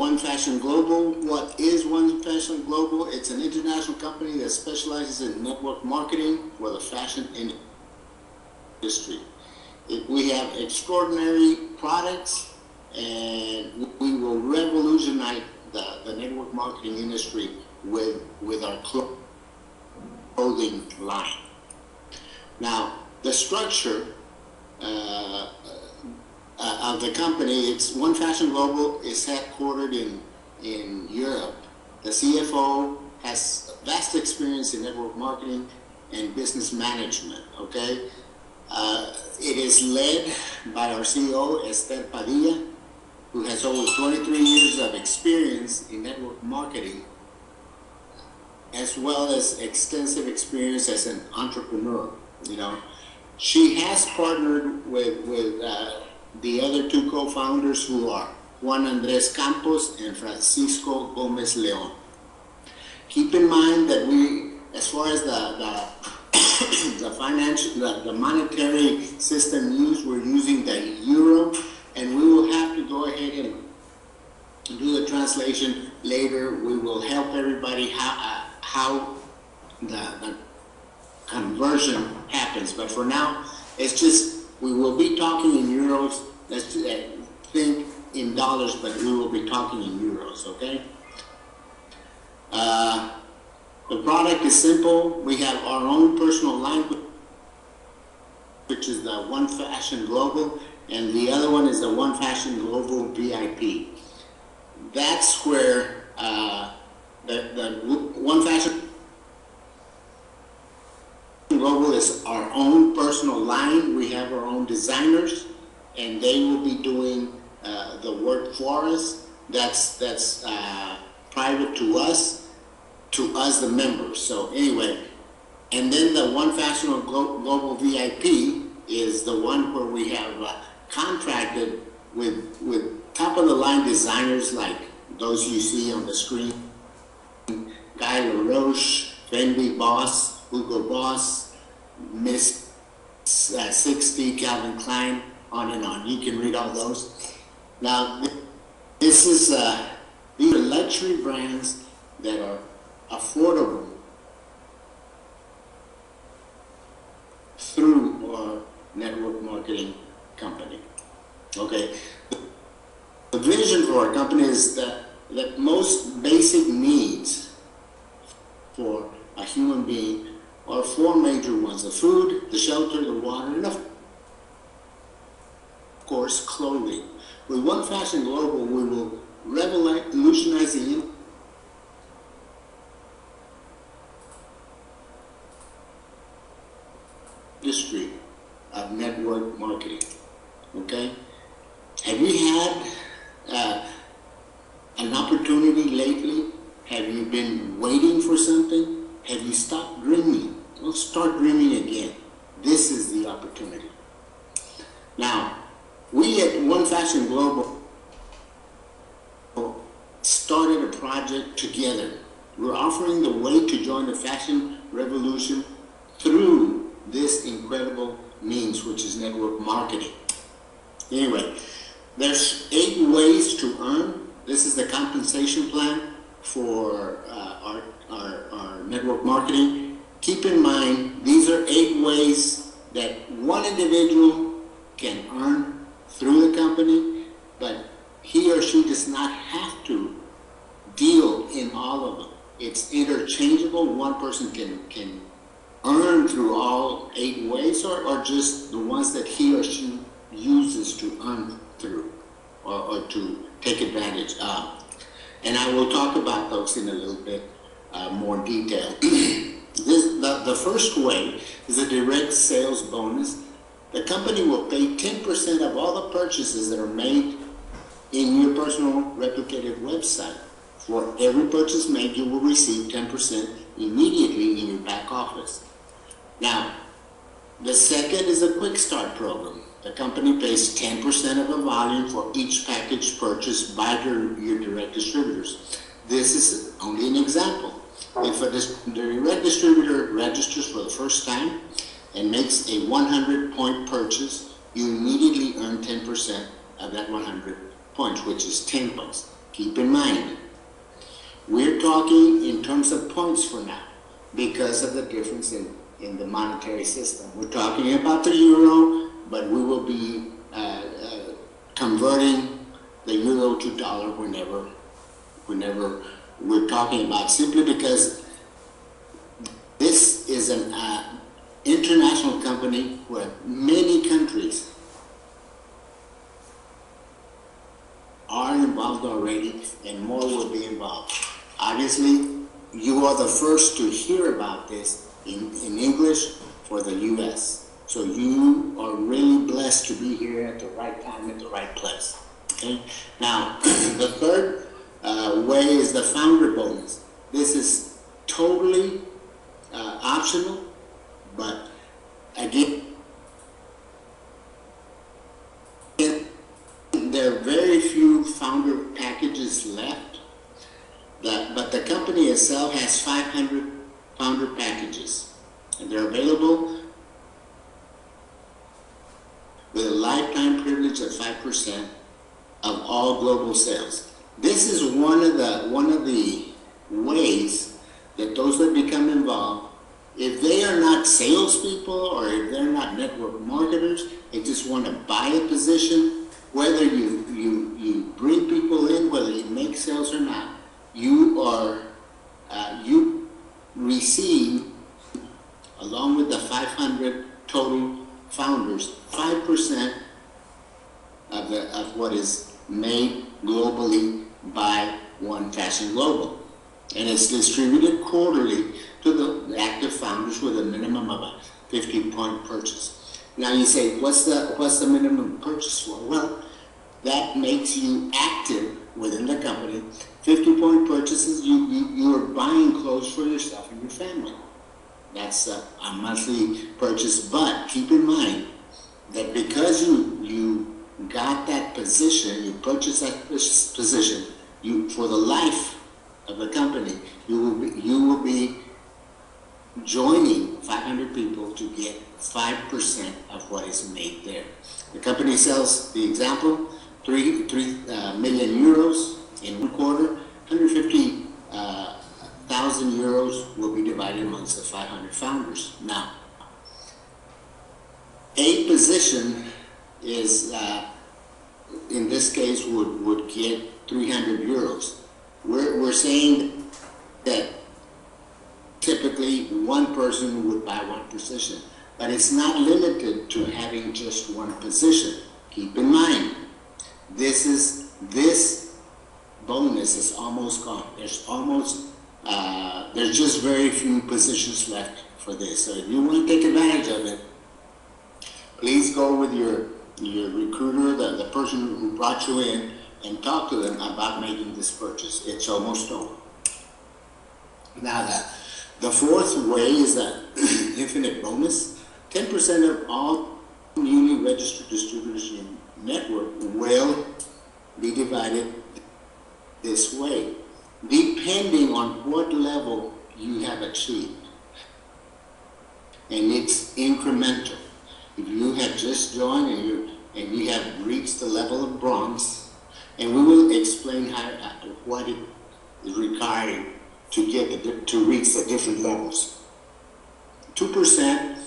One Fashion Global. What is One Fashion Global? It's an international company that specializes in network marketing for the fashion industry. We have extraordinary products, and we will revolutionize the network marketing industry with our clothing line. Now, the structure of the company, it's One Fashion Global is headquartered in Europe. The CFO has vast experience in network marketing and business management, okay? It is led by our CEO, Esther Padilla, who has over 23 years of experience in network marketing, as well as extensive experience as an entrepreneur, you know. She has partnered with the other two co-founders, who are Juan Andres Campos and Francisco Gomez Leon. Keep in mind that we, as far as the monetary system used, we're using the euro, and we will have to go ahead and do the translation later. We will help everybody how the conversion happens. But for now, it's just, we will be talking in euros. Let's think in dollars, but we will be talking in euros, okay? The product is simple. We have our own personal line, which is the One Fashion Global, and the other one is the One Fashion Global VIP. That's where the One Fashion Global is our own personal line. We have our own designers, and they will be doing the work for us. That's private to us the members. So anyway, and then the One Fashion Global VIP is the one where we have contracted with top of the line designers like those you see on the screen: Guy LaRoche, Fendi Boss, Hugo Boss, Miss 60, Calvin Klein, on and on. You can read all those. Now, these are luxury brands that are affordable through our network marketing company. Okay. The vision for our company is that most basic needs for a human being are four major ones: the food, the shelter, the water, and of course, clothing. With One Fashion Global, we will revolutionize the industry of network marketing. Okay? Have you had an opportunity lately? Have you been waiting for something? Have you stopped dreaming? Well, start dreaming again. This is the opportunity. Now, we at One Fashion Global started a project together. We're offering the way to join the fashion revolution through this incredible means, which is network marketing. Anyway, there's 8 ways to earn. This is the compensation plan for our network marketing. Keep in mind, these are 8 ways that one individual can earn through the company, but he or she does not have to deal in all of them. It's interchangeable. One person can earn through all 8 ways, or just the ones that he or she uses to earn through or to take advantage of. And I will talk about those in a little bit more detail. The first way is a direct sales bonus. The company will pay 10% of all the purchases that are made in your personal replicated website. For every purchase made, you will receive 10% immediately in your back office. Now, the second is a quick start program. The company pays 10% of the volume for each package purchased by your direct distributors. This is only an example. If the direct distributor registers for the first time and makes a 100-point purchase, you immediately earn 10% of that 100 points, which is 10 points. Keep in mind, we're talking in terms of points for now because of the difference in the monetary system. We're talking about the euro, but we will be converting the euro to dollar whenever we're talking about, simply because this is an international company where many countries are involved already, and more will be involved. Obviously, you are the first to hear about this in English for the U.S. So you are really blessed to be here at the right time, at the right place. Okay? Now, the third way is the founder bonus. This is totally optional, but again, there are very few founder packages left, but the company itself has 500 founder packages, and they're available with a lifetime privilege of 5% of all global sales. This is one of the ways that those that become involved, if they are not salespeople or if they're not network marketers, they just want to buy a position, whether you bring people in, whether you make sales or not, you receive, along with the 500 total founders, 5% of what is made globally by One Fashion Global. And it's distributed quarterly to the active founders with a minimum of a 50-point purchase. Now you say, what's the minimum purchase for? Well, that makes you active within the company. 50-point purchases, you are buying clothes for yourself and your family. That's a monthly purchase, but keep in mind that because you got that position, you purchased that position, for the life of the company, you will be joining 500 people to get 5% of what is made there. The company sells, the example, 3 million euros in one quarter. 150,000 euros will be divided amongst the 500 founders. Now, a position is, in this case, would get 300 euros. We're saying that typically one person would buy one position, but it's not limited to having just one position. Keep in mind, this bonus is almost gone. There's just very few positions left for this. So if you want to take advantage of it, please go with your recruiter, the person who brought you in, and talk to them about making this purchase. It's almost over. Now the fourth way is that infinite bonus. 10% of all newly registered distributors in network will be divided this way, depending on what level you have achieved. And it's incremental. If you have just joined and you have reached the level of bronze, and we will explain what it is required to reach the different levels. 2%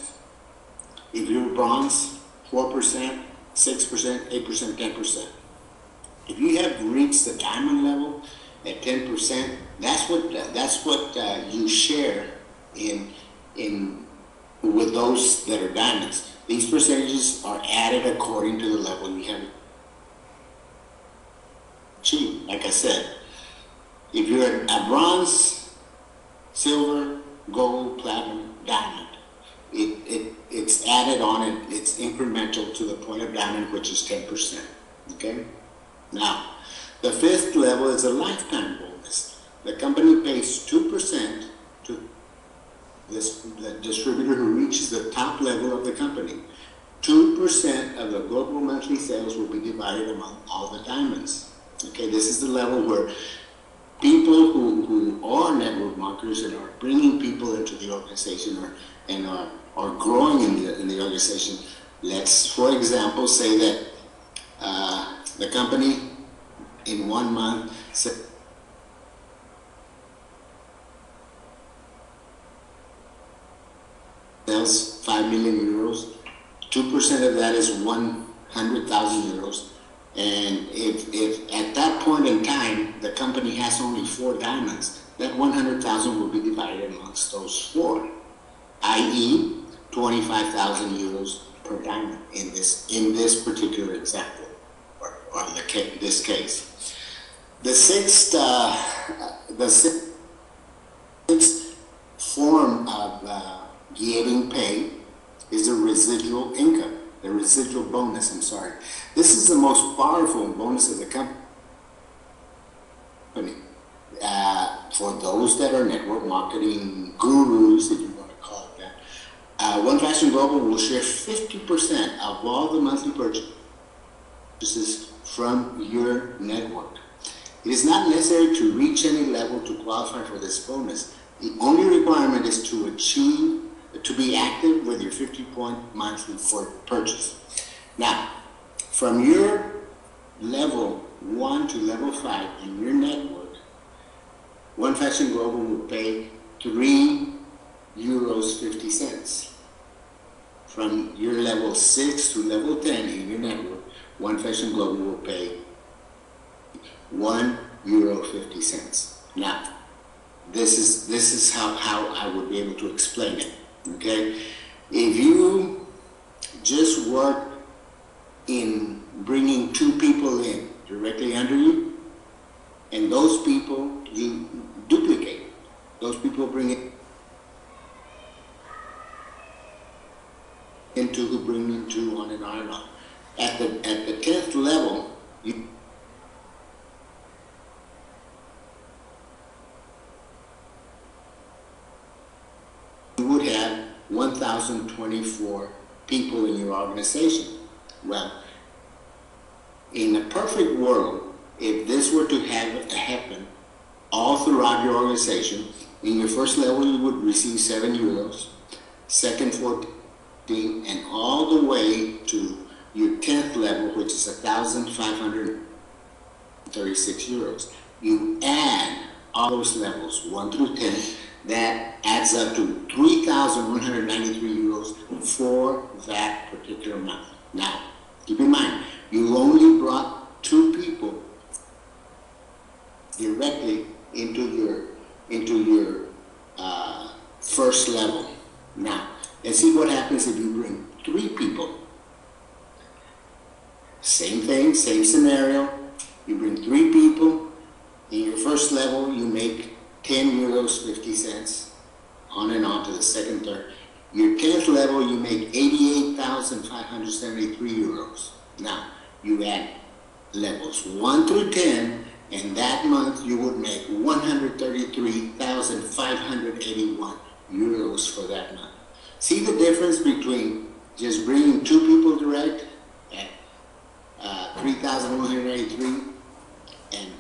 if you're bronze, 4%, 6%, 8%, 10%. If you have reached the diamond level at 10%, that's what you share in with those that are diamonds. These percentages are added according to the level you have achieved. Like I said, if you're a bronze, silver, gold, platinum, diamond, it's added on it. It's incremental to the point of diamond, which is 10%. Okay. Now, the fifth level is a lifetime bonus. The company pays 2% to the distributor who reaches the top level of the company. 2% of the global monthly sales will be divided among all the diamonds. Okay, this is the level where people who are network marketers and are bringing people into the organization and are growing in the organization. Let's, for example, say that the company in 1 month sells 5 million euros, 2% of that is 100,000 euros. And if at that point in time the company has only 4 diamonds, that 100,000 will be divided amongst those 4, i.e. 25,000 euros per diamond in this particular example, or this case. The sixth form of getting paid is the residual income, the residual bonus, I'm sorry. This is the most powerful bonus of the company. For those that are network marketing gurus, if you want to call it that, One Fashion Global will share 50% of all the monthly purchases from your network. It is not necessary to reach any level to qualify for this bonus. The only requirement is to be active with your 50-point monthly for purchase. Now, from your level 1 to level 5 in your network, One Fashion Global will pay €3.50. From your level 6 to level 10 in your network, One Fashion Global will pay €1.50. Now, this is how I would be able to explain it. Okay, if you just work in bringing 2 people in directly under you, and those people you duplicate, those people bring it into who bring into on and on and on. At the 10th level, you would have 1,024 people in your organization. Well, in a perfect world, if this were to happen all throughout your organization, in your first level you would receive €7, second 14, and all the way to your 10th level, which is 1,536 euros. You add all those levels, 1 through 10, that adds up to 3,193 euros for that particular month. Now, keep in mind, you only brought 2 people directly into your first level. Now, let's see what happens if you bring 3 people. Same thing, same scenario. You bring 3 people. In your first level, you make €10.50, on and on to the second, third. Your 10th level, you make 88,573 euros. Now, you add levels 1 through 10, and that month you would make 133,581 euros for that month. See the difference between just bringing 2 people direct at 3,183 and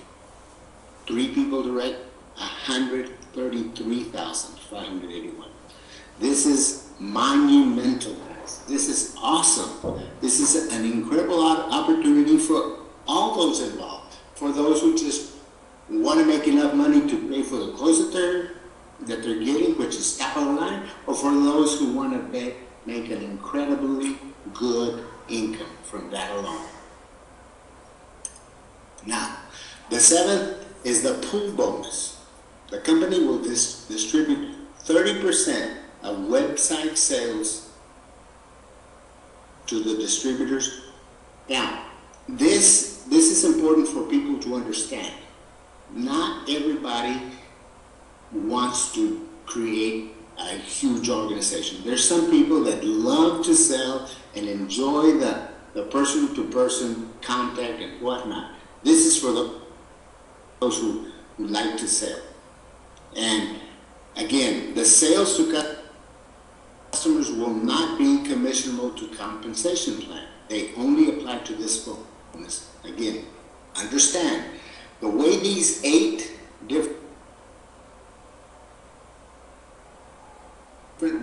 3 people direct, 133,581. This is monumental. This is awesome. This is an incredible opportunity for all those involved. For those who just want to make enough money to pay for the clothes that they're getting, which is top of the line, or for those who want to make an incredibly good income from that alone. Now, the 7th is the pool bonus. The company will distribute 30% of website sales to the distributors. Now, this is important for people to understand. Not everybody wants to create a huge organization. There's some people that love to sell and enjoy the person-to-person contact and whatnot. This is for those who like to sell. And again, the sales to customers will not be commissionable to compensation plan. They only apply to this bonus. Again, understand, the way these 8 different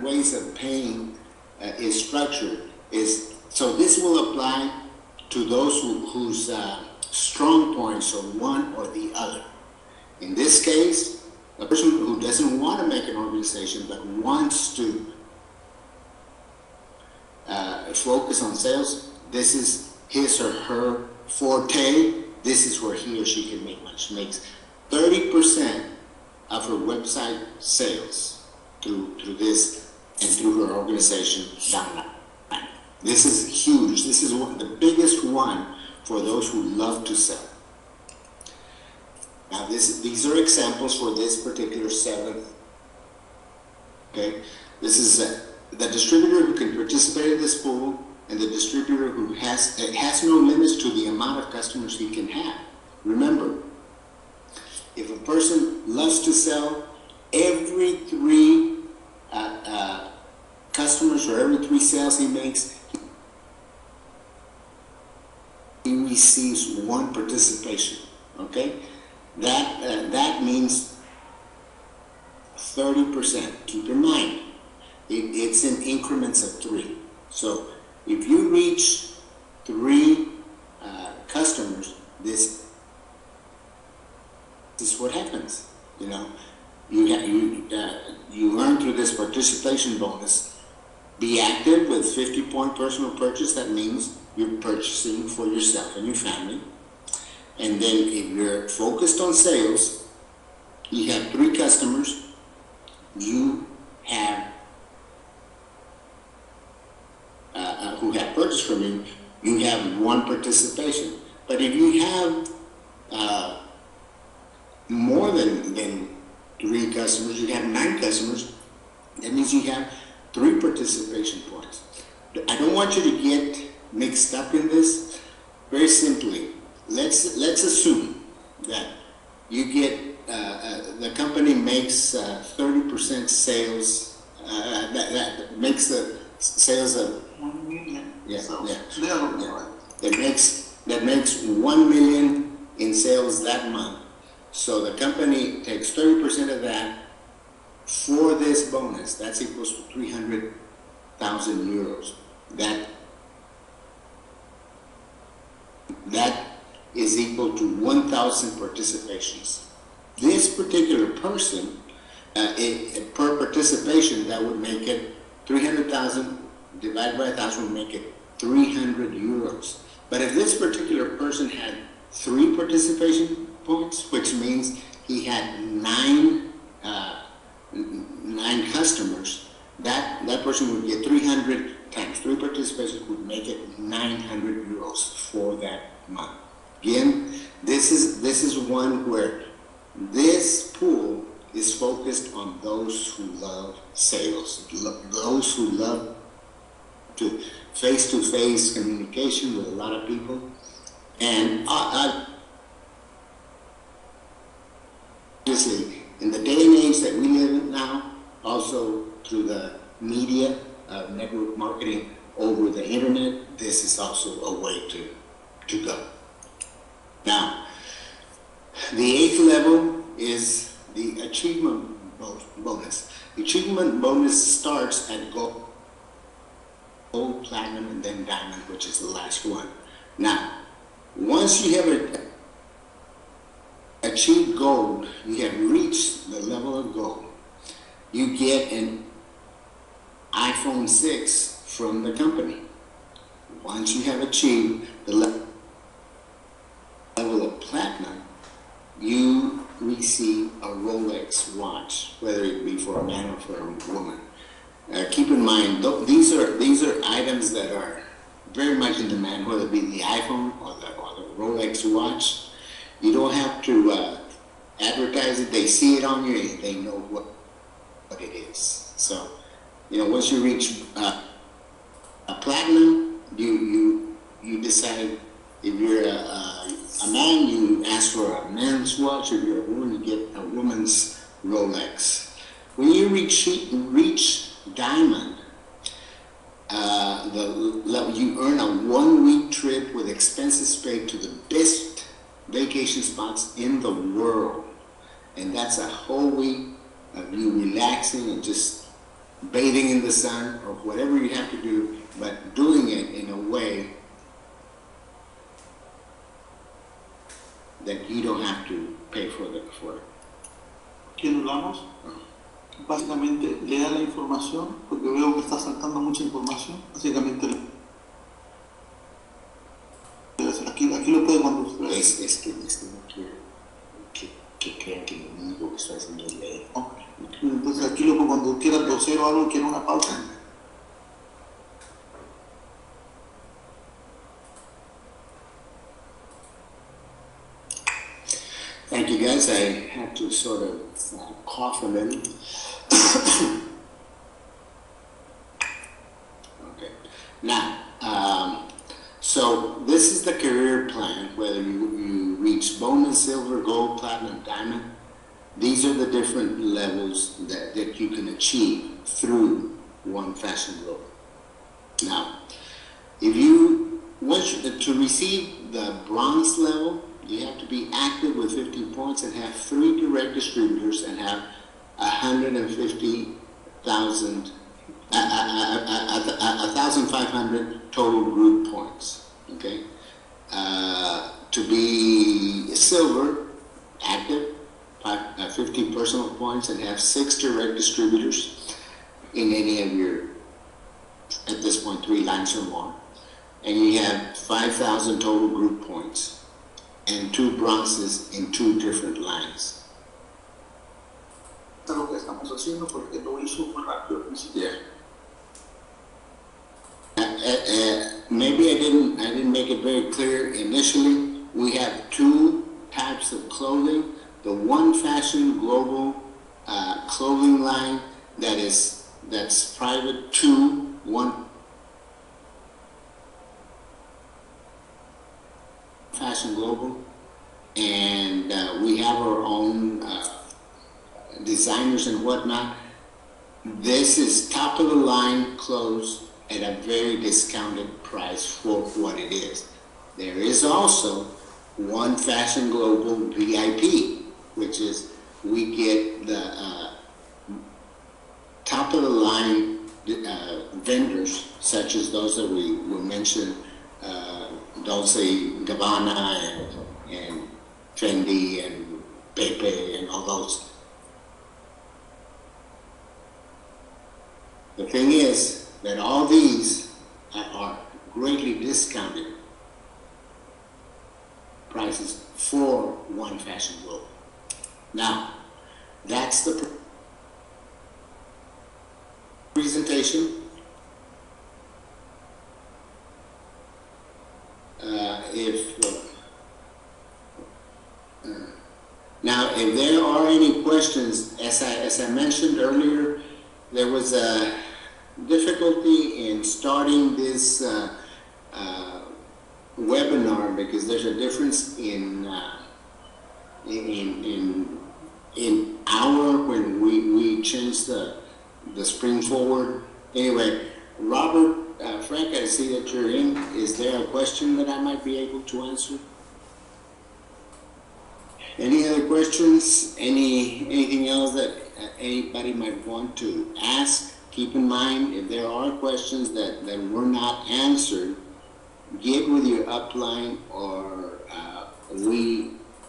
ways of paying is structured is, so this will apply to those whose strong points of one or the other. In this case, a person who doesn't want to make an organization but wants to focus on sales, this is his or her forte. This is where he or she can make money. She makes 30% of her website sales through this and through her organization down the line. This is huge. This is the biggest one for those who love to sell. Now these are examples for this particular seventh. Okay, this is the distributor who can participate in this pool, and the distributor who has no limits to the amount of customers he can have. Remember, if a person loves to sell, every 3 customers or every 3 sales he makes, he receives 1 participation. Okay, that means 30%. Keep in mind, it's in increments of 3. So if you reach 3 customers, this is what happens. You know, you earn through this participation bonus. Be active with 50-point personal purchase. That means you're purchasing for yourself and your family. And then if you're focused on sales, you have 3 customers, you have who have purchased from you, you have 1 participation. But if you have more than 3 customers, you have 9 customers, that means you have 3 participation points. I don't want you to get mixed up in this. Very simply, let's assume that you get the company makes 30% sales. That makes the sales of 1 million. Yeah, So yeah. yeah. That makes 1 million in sales that month. So the company takes 30% of that for this bonus. That's equals to 300,000 euros. That is equal to 1,000 participations. This particular person, per participation, that would make it 300,000 divided by 1,000 would make it 300 euros. But if this particular person had 3 participation points, which means he had 9 customers, that person would get 300 times 3 participations would make it 900 euros for that month. Again, this is one where this pool is focused on those who love sales, those who love to face-to-face communication with a lot of people. And obviously, in the day and age that we live in now, also through the media, network marketing over the internet, this is also a way to go. Now, the 8th level is the achievement bonus. The achievement bonus starts at gold, platinum, and then diamond, which is the last one. Now, once you have achieved gold, you have reached the level of gold, you get an iPhone 6 from the company. Once you have achieved the level of platinum, you receive a Rolex watch, whether it be for a man or for a woman. Keep in mind, these are items that are very much in demand, whether it be the iPhone or the Rolex watch. You don't have to advertise it. They see it on you and they know what it is. So, you know, once you reach a platinum, you decide. If you're a man, you ask for a man's watch. If you're a woman, you get a woman's Rolex. When you reach diamond, you earn a 1-week trip with expenses paid to the best vacation spots in the world. And that's a whole week of you relaxing and just bathing in the sun or whatever you have to do, but doing it in a way that you don't have to pay for it. ¿Qué anulamos? Básicamente le da la información, porque veo que está saltando mucha información. Básicamente aquí lo puede conducir. Es que no quiero que crean que lo único que estoy haciendo es leer. Okay. Entonces aquí lo puedo cuando quiera toser o algo, quiera una pausa. Thank you guys. I had to sort of cough a little. Okay. Now, so this is the career plan, whether you reach bonus, silver, gold, platinum, diamond. These are the different levels that you can achieve through One Fashion Global. Now, if you want to receive the bronze level, you have to be active with 15 points and have 3 direct distributors and have 1,500 total group points. Okay, to be silver, active, 15 personal points and have 6 direct distributors in any of your, at this point, 3 lines or more, and you have 5,000 total group points and 2 bronzes in 2 different lines. Eso es lo que estamos haciendo porque lo hizo muy rápido al principio. Yeah. Maybe I didn't make it very clear initially. We have 2 types of clothing. The One Fashion Global clothing line that's private to One Fashion Global, and we have our own designers and whatnot. This is top of the line clothes at a very discounted price for what it is. There is also One Fashion Global VIP, which is we get the top of the line vendors, such as those that we mentioned, Dolce Gabbana and Fendi and Pepe and all those. The thing is that all these are greatly discounted prices for One Fashion Global. Now, that's the presentation. Now, if there are any questions, as I mentioned earlier, there was a difficulty in starting this webinar because there's a difference in hour when we changed the spring forward. Anyway, Robert, Frank, I see that you're in. Is there a question that I might be able to answer? Any other questions? Anything else that anybody might want to ask? Keep in mind, if there are questions that were not answered, get with your upline, or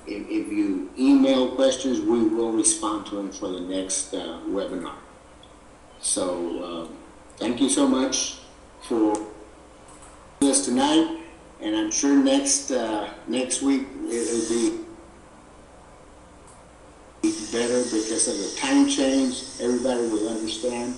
if you email questions, we will respond to them for the next webinar. So thank you so much for this tonight, and I'm sure next week it'll be better because of the time change. Everybody will understand.